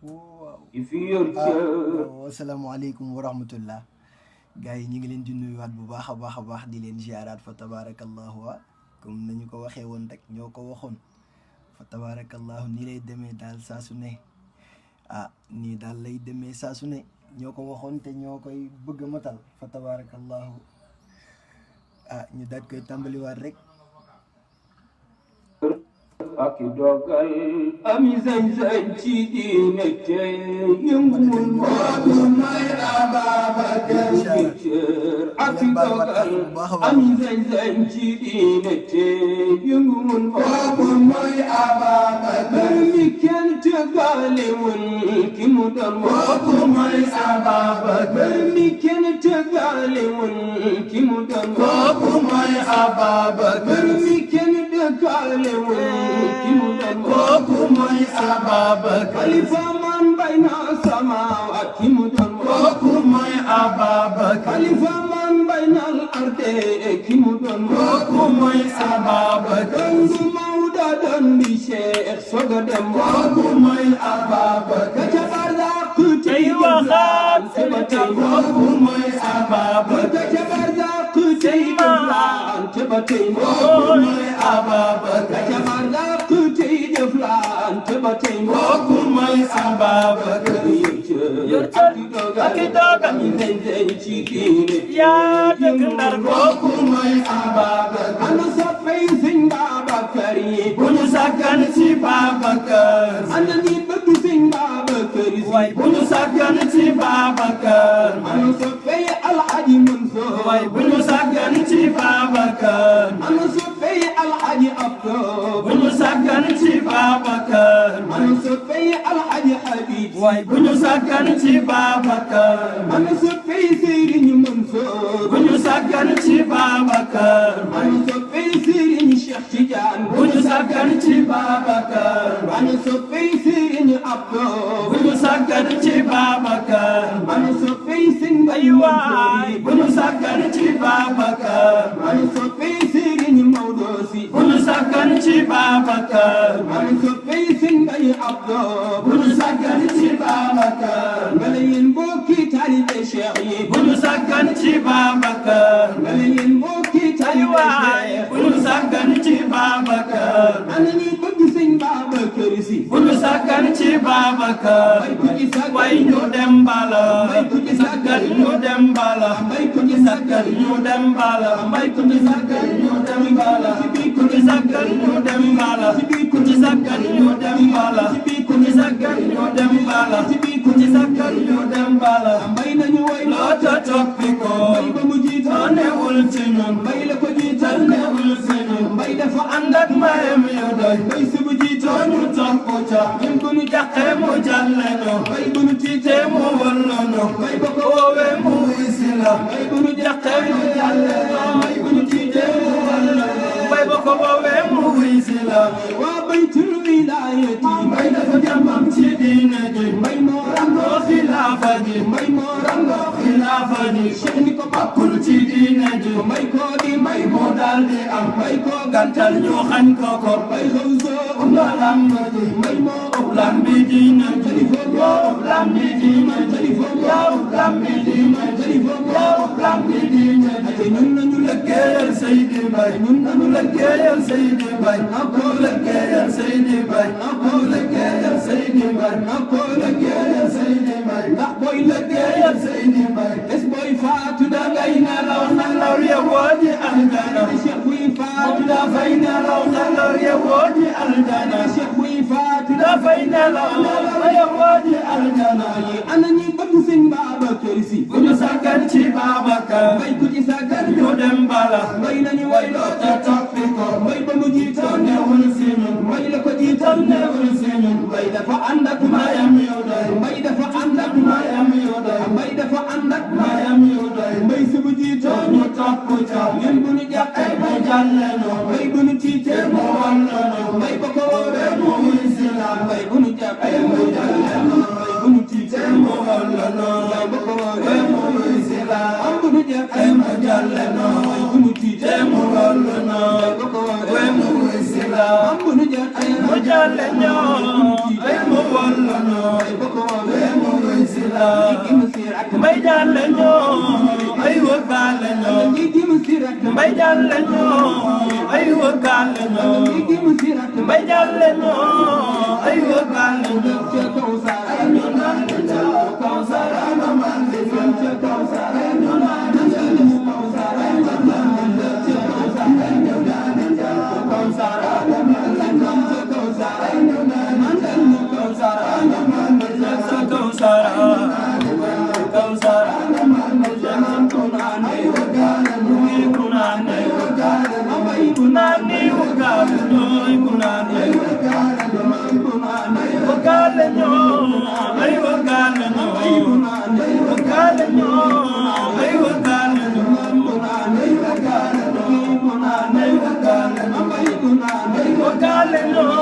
waaw asalaamaaleykum wa rahmatullah gars yi ñu ngi leen di nuyuwaat bu baax a baax di leen ziaraat fa tabarakallahu comme nañu ko waxee woon rek ñoo ko waxoon fa tabarakallahu nii lay demee daal saa su ne nii daal lay demee saa su ne ñoo ko waxoon te ñoo koy bëgg a matal fa tabarakallahu ñu daal koy tàmbaliwaat rek ak dogal ami sañ-sañ ci diine te yëngul moodu may Ababacar cër ak dogal ami sañ-sañ ci diine te yëngul moodu may Ababacar mi kenn tëggalewul ki mu doon moodu may Ababacar mi kenn tëggalewul ki mu doon moodu may Ababacar mi kenn tëggalewul kooku mooy Ababacar xalifa man bayna samaawaat ki mu doon kooku mooy Ababacar xalifa man bayna al-ardi ki mu doon kooku mooy Ababacar ndu Mawda doon di Cheikh soga dem kooku mooy Ababacar ca barzaq tey waxaat sebata kooku mooy Ababacar ca barzaq tey waxaat sebata kooku mooy Ababacar ca barzaq kooku mooy Ababacar yor cër ak i dogal ci diine yaa dëgg Ndar kooku mooy Ababacar ana soppey Sëñ Babacar yi bu ñu sàggan ci Babacar ana ñi bëgg Sëñ Babacar yi waay bu ñu sàggan ci Babacar ana soppey Alhaji Mansour waay bu ñu sàggan ci Babacar ana soppey Alhaji Abdou bu ñu sàggan ci Babacar ana soppey Alhaji Habib waay bu ñu sàggan ci Babacar ana soppey Serigne Mansour bu ñu sàggan ci Babacar ana soppey Serigne Cheikh Tidiane bu ñu sàggan ci Babacar ana soppey Serigne Abdou bu ñu sàggan ci Babacar ana soppey Serigne Baye waay bu ñu sàggan ci Babacar ana soppey Serigne Maodo Si bu ñu sàggan ci Babacar ana soppey Serigne Baye Abdou bu ñu sàggan ci Babacar nga leen mbokki taalibe Cheikh yi bu ñu sàggan ci Babacar nga leen mbokki taalibe Cheikh bu ñu sàggan ci Babacar ana ñi bëgg Sëñ Babacar Si bu ñu sàggan ci Babacar way ñu dem bala ku ci sàggan ñu dem bala ku ci sàggan ñu dem bala ku ci sàggan ñu dem bala ku ci sàggan ñu dem bala ku ci sàggan ñu dem bala ku ci sàggan ñu dem bala ku ci sàggan ñu dem bala mbay nañu way loo ta toppi ko mbay ba mu jiital newul ci ñun mbay la ko jiital newul ci ñun mbay dafa ànd ak mayam yu doy mbay si bu jiital ñu topp ca ñun bu ñu jàqee mu jàlle ñu mbay bu ñu tiitee mu wallu ñu mbay ba ko woowee mu wisi la mbay bu ñu jàqee mu jàlle ñu mbay bu ñu tiitee mu wallu ñu mbay ba ko woowee mu wisi la waa baytul wilaayati mbay dafa jàmbam ci diine ji mbay moo rangoo xilaafa ji mbay moo rangoo xilaafa ji Cheikh ni ko bakkul ci diine ji mbay koo di mbay moo daal di am mbay koo gàntal ñu xañ ko ko mbay xawso umba lamb ji mbay moo ëpp lambi diine téléphone moo ëpp lambi diine téléphone moo ëpp lambi diine téléphone moo ëpp lambi diine ate ñun nañu lëggéeyal Seydi Mbaye ñun nañu lëggéeyal Seydi Mbaye ko lëggéeyal Seydi Mbaye ko lëggéeyal Seydi Mbaye ko lëggéeyal Seydi Mbaye ndax booy lëggéeyal Seydi Mbaye es booy faatu da ngay nelaw nelaw yewoo ji aljana Cheikh buy faatu da fay nelaw nelaw yewoo ji aljana Cheikh buy faatu da fay nelaw nelaw yewoo ji aljana yi ana ñi bëgg Sëñ Babacar Si bu ñu sàggan ci Babacar mbay ku ci sàggan ñu dem bala mbay nañu way loo ta toppi ko mbay ba mu jiital newul si ñun mbay la ko jiital newul si ñun mbay dafa ànd ak mayam yu doy mbay dafa ànd ak mayam yu doy mbay dafa ànd ak mayam yu doy mbay si bu jiital ñu topp ca ñun bu ñu jàqee mu jàlle ñu mbay bu ñu tiitee mu wallu ñu mbay ba ko woowee mu wisi la mbay bu ñu jàqee mu jàlle ñu mbay bu ñu tiitee mu wallu ñu mbay ba ko woowee mu wisi la am bu ñu jàqee mu jàlle ñu mbay bu ñu tiitee mu wallu ñu mbay ba ko woowee mu wisi la am bu ñu jàqee mu jàlle ñu mbay mu wallu ñu mbay ba ko mbay jàlle ñoo ay wëggaale ñoo mbay jàlle ñoo ay wëggaale ñoo ca Kawsara ñu naan ca Kawsara ma man di fan ca Kawsara ñu naan ca Kawsara ma man di ca Kawsara ñu naan ca Kawsara ma man di ca Kawsara ñu naan ca Kawsara ma man di ca Kawsara Kawsara ma man di ca kunane wëggaale ñoo kunane wëggaale amay kunane wëggaale ñoo kunane wëggaale wëggaale ñoo ay wëggaale ñoo wëggaale ñoo ay wëggaale ñoo kunane wëggaale ñoo kunane wëggaale amay kunane wëggaale ñoo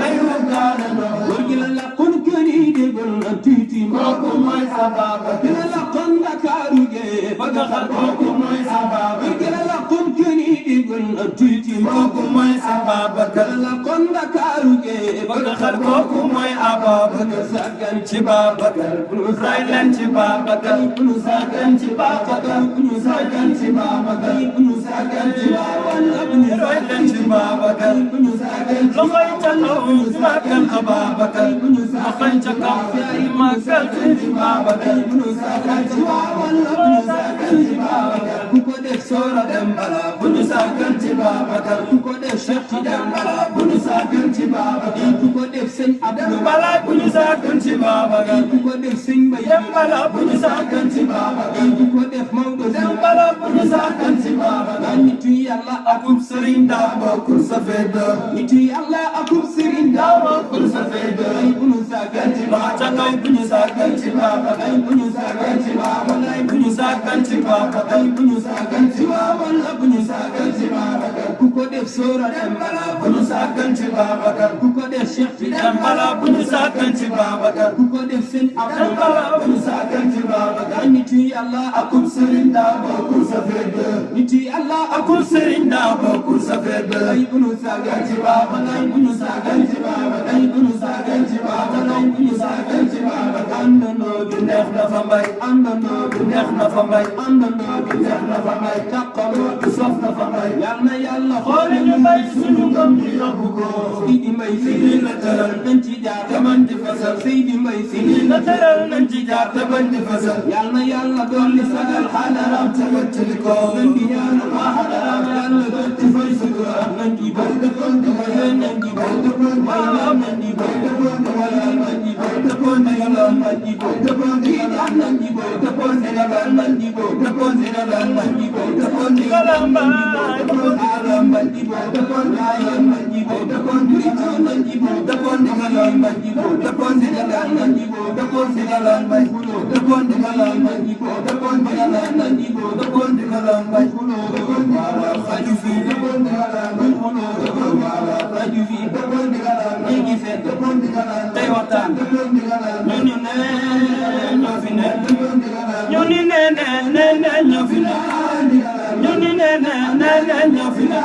ay wëggaale ñoo wëggaale la kon keni de gol titi ko may sababa kala la kon Ndakaaru ge baga xal ko may sababa kala la kon keni de gol titi ko may sababa kala la kon Ndakaaru ge baga xal ko may Ababakar sagan ci Babakar bunu sagan ci Babakar bunu sagan ci Babakar bunu sagan ci Babakar bunu sagan ci Babakar ci Babakar bunu sagan loxoy ca kaw magal Ababakar bunu sagan ca kaw ay magal ci Babakar bunu sagan ci Babakar ci Babakar ku ko def sora dem bala bunu sagan ci Babakar ku ko def Cheikh Tidiane bala bunu sagan ci Babakar ku ko def Sëñ Abdou bala bunu sagan ci Babakar ku ko def Sëñ Mbay dem bala bunu sagan ci Babakar ku ko def Maodo dem bala bunu sagan ci Babakar nitu Yàlla akub Sëriñ daa bokkul sa feddo nitu Yàlla akub Sëriñ daa bokkul sa feddo ay bunu sagan ci Babakar bunu sagan ci Babakar bunu sagan ci Babakar bunu sagan ci Babakar bunu sagan ci Babakar bunu sagan ci Babakar ku ko def Sora dem bala bunu sagan ci Babakar ku ko def Cheikh Tidiane bala bunu sagan ci Babakar ku ko def Sëñ Abdou bala bunu sagan ci Babakar nitu Yàlla akub Sëriñ daa bokkul sa feddo nitu Yàlla akub Sëriñ daa bokkul sa feddo ay bunu sagan ci Babakar bunu sagan ci Babakar ay bunu sagan ci Babakar bunu sagan ci Babakar àndandoo bi neex na fa mbay àndandoo bi neex na fa mbay àndandoo bi neex na fa mbay taqaloo bi sof na fa mbay yal na Yàlla xoole ñu mbay suñu ngëm di yóbbu ko Seydi Mbay Si lii la tëral nañ ci jaar te man di fasal Seydi Mbay Si lii la tëral nañ ci jaar te man di fasal yal na Yàlla dolli sagal xadaram te wëttali ko nañ di ñaanal waa xadaram Yàlla doon ci fay sutura nañ di bay dëkkoon di bay nañ di bay dëkkoon bay nañ di bay dëkkoon di bay nañ di bay dëkkoon di yàlla nañ di bay dëkkoon di daan nañ di bay dëkkoon di yàlla nañ di bay dëkkoon di yàlla nañ di bay dëkkoon di yàlla nañ di bay dëkkoon yàlla nañ di bay dëkkoon di nañ di bay dëkkoon di yàlla nañ di bay dëkkoon di yàlla nañ di bay dëkkoon di yàlla nañ di bay dëkkoon di yàlla nañ di bay dëkkoon di yàlla nañ di bay dëkkoon di yàlla nañ dëkkoon wala xaju fi dëkkoon di yàlla nañ dëkkoon wala xaju fi dëkkoon di yàlla nañ ngi fet dëkkoon di yàlla tey waxtaan dëkkoon di yàlla ñu ne ñoo fi ne ñu ni ne ñoo fi ne ñu ni ne ñoo fi ne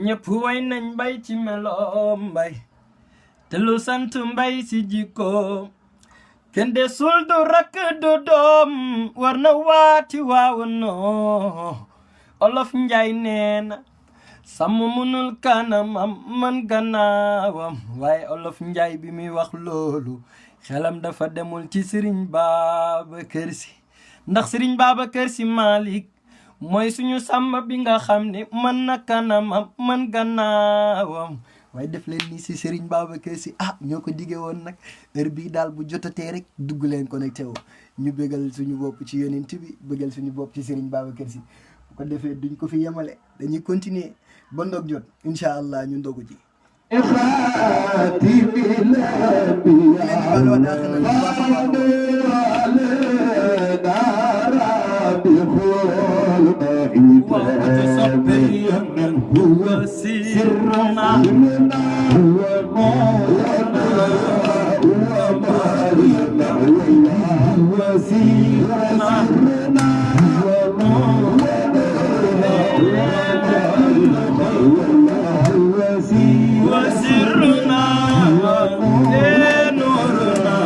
ñëpp way nañ Mbay ci meloom Mbay te lu sant Mbay si jikko kenn desul du rakk du doom war na waati waaw noo Olof Njaay nee na sàmm munul kanamam man gannaawam waaye Olof Njaay bi muy wax loolu xelam dafa demul ci Sëriñ Babacar Si ndax Sëriñ Babacar Si Malick mooy suñu sàmm bi nga xam ne man na kanamam man gannaawam waaye def leen nii si Serigne Babacar Si ñoo ko diggee woon nag heure bii daal bu jotatee rek dugg leen connecté wu ñu bëggal suñu bopp ci yonent bi bëggal suñu bopp ci Serigne Babacar Si bu ko defee duñ ko fi yemale dañuy continuer ba ndog jot incha allah ñu ndogu ji هو سر وسرنا نورنا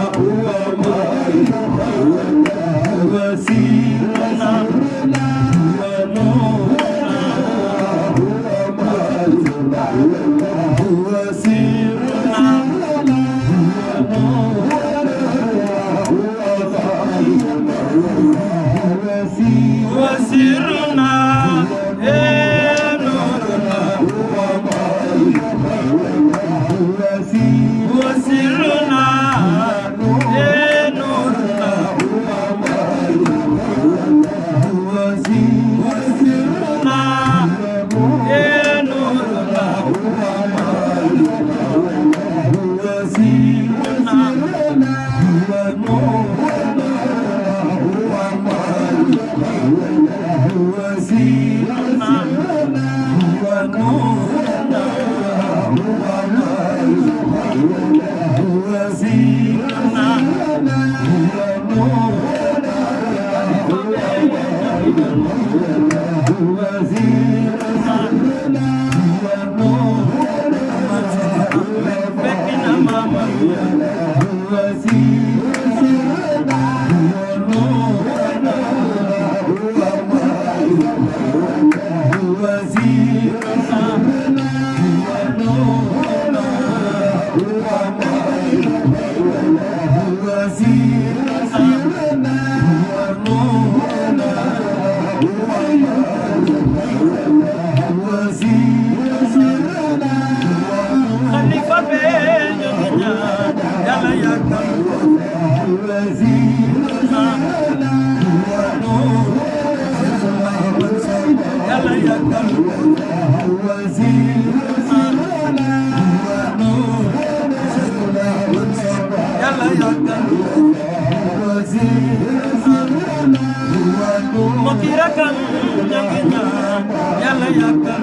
وسيرنا وسرنا نورنا وسرنا نورنا وسرنا خليفة بين يلا يا يلا يا مطيرة كان يلا يا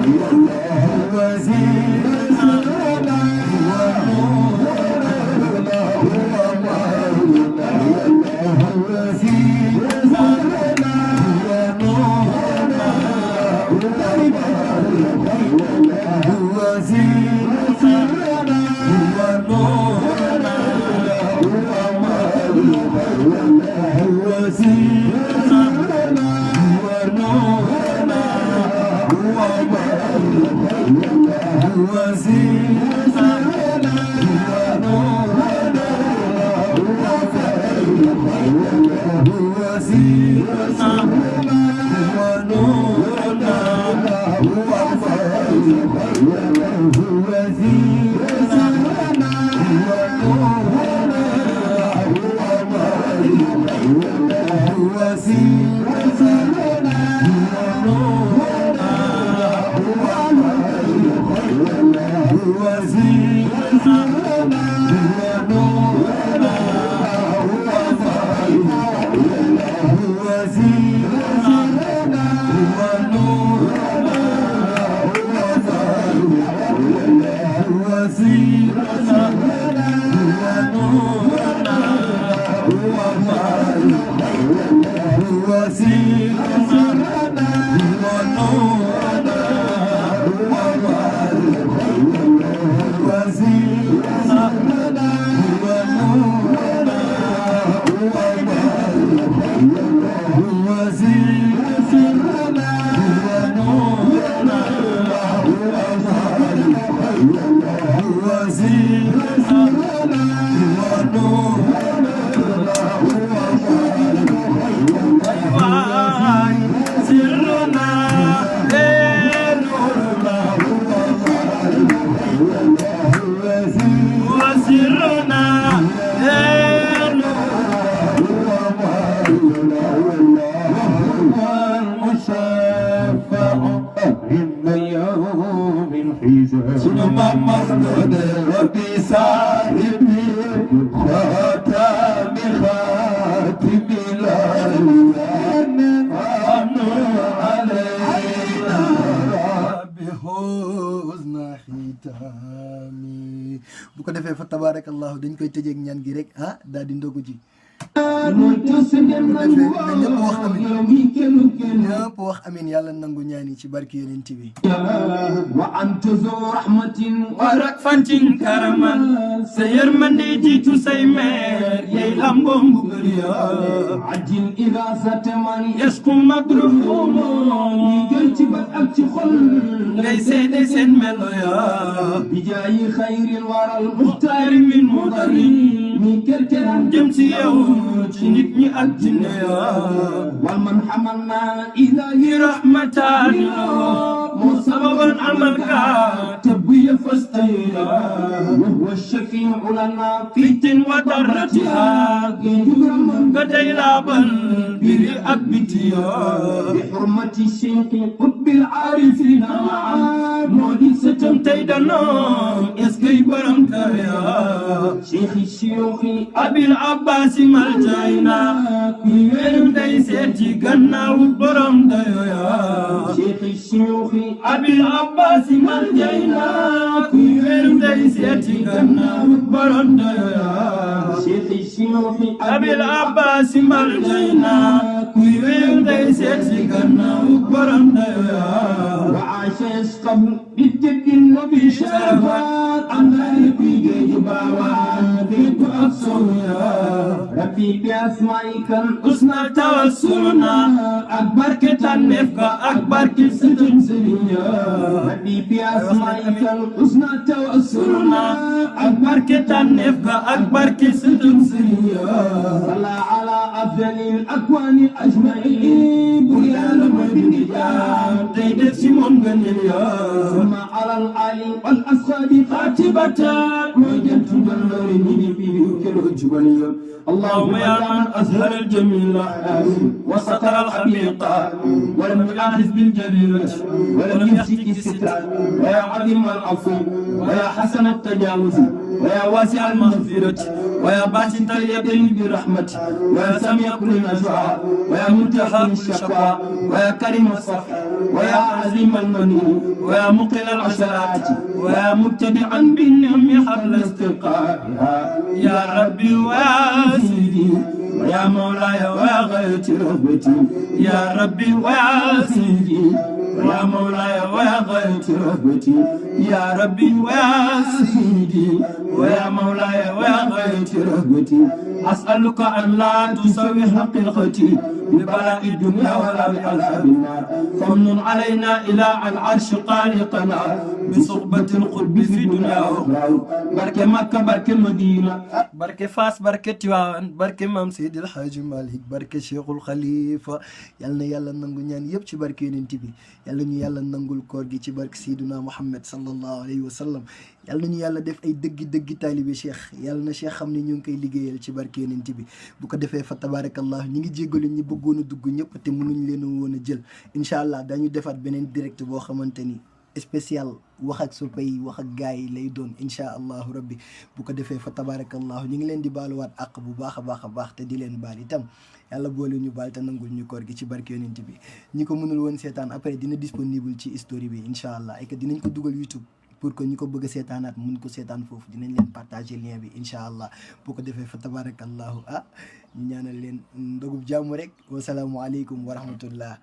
defee fa tabarakallahu dañ koy tëjeeg ñaan gi rek ah daal di ndogu ji ñëpp wax amin yàlla nangu ñaani ci barki yonent bi wa anta zu rahmatin wa rakfatin karaman sa yërmande jiitu say meer yey lamboo mbugal ya ajil ila sataman yasku madruhum yi gën ci bat ak ci xol ngay seede seen melo ya bijaayi xayril waral muxtaari min mudarin mi kerkeran jëm ci yow ci nit ñi ak jinne ya wal man xamalna ilahi rahmatan mu sababan amalka tabbiya fastayra wa huwa shafiu lana fitin wa darratiha nga day laabal biri ak bitiya bi xurmati cheikhi qutbil aarifina moo di sëtam tey danoom est-ce que borom kaya cheikhi shiyuxi abil abbasi maljayna kuy wéeru day seeti gannaaw borom dayoya cheikhi shiyuxi abil abbasi maljayna kuy wéeru day seeti gannaaw borom dayoya cheikhi shiyuxi abil abbasi maljayna kuy wéeru day seeti gannaaw borom dayoya wa ashes qabl bitteddin nabi sharafat am naari kuy géeju baawaan féetu ak sonya rabbi bi asmaikal usna tawassulna ak barke tànneef ka ak barke sëtëm sëriña rabbi bi asmaikal usna tawassulna ak barke tànneef ka ak barke sëtëm sëriña salla ala afdalil akwani ajmain bur yàlla mooy bindi jaam tey def si moom ngëneel ya summa alal ali wal asxaabi xaatibatan mooy jantu jaloori ñi di biiru kero jubal ya اللهم يا من أزهر الجميل وستر الحقيقة ولم يعاهز بالجريرة ولم يفسك الستر ويا عظيم العفو ويا حسن التجاوز ويا واسع المغفرة ويا باسط اليدين برحمته ويا سميع كل نجوى ويا منتهى الشكوى ويا كريم الصفح ويا عظيم المنون ويا مقل العشرات ويا مبتدعا بالنعم حبل استلقائها يا ربي ويا سيدي ويا مولاي ويا غاية رغبتي يا ربي ويا سيدي ويا مولاي ويا غاية رغبتي يا ربي ويا سيدي ويا مولاي ويا غاية رغبتي أسألك أن لا تسوي حقيقتي ببلاء الدنيا ولا بعذاب النار فمن علينا إلى العرش خالقنا بصحبة القرب في دنيا وأخرى بركة مكة بركة مدينة barke Fass barke Tiwaawan barke Maam Seydi El Hadji Malick barke Cheikhul Khalifa yal na yàlla nangu ñaan yëpp ci barke yonent bi yàlla ñu yàlla nangul koor gi ci barke Seydina Muhammad sallallahu alayhi wa sallam yàlla ñu yàlla def ay dëggi taalibe Cheikh yàlla na Cheikh xam ne ñu ngi koy liggéeyal ci barke yonent bi bu ko defee fa tabarakallah ñi ngi jéggalu ñi bëggoon a dugg ñëpp te mënuñ leen woon a jël incha allah dañu defaat beneen direct boo xamante ni spécial wax ak soppe yi wax ak gars yi lay doon incha allahu rabbi bu ko defee fa tabarakallahu ñu ngi leen di baaluwaat àq bu baax a baax te di leen baal itam yàlla boole ñu baal te nangul ñu koor gi ci barke yonent bi ñi ko mënul woon seetaan après dina disponible ci story bi incha allah et que dinañ ko dugal YouTube pour que ñu ko bëgg a seetaanaat mun ko seetaan foofu dinañ leen partager lien bi incha allah bu ko defee fa tabarakallahu ñu ñaanal leen ndogub jàmm rek wasalaamualeykum wa rahmatullah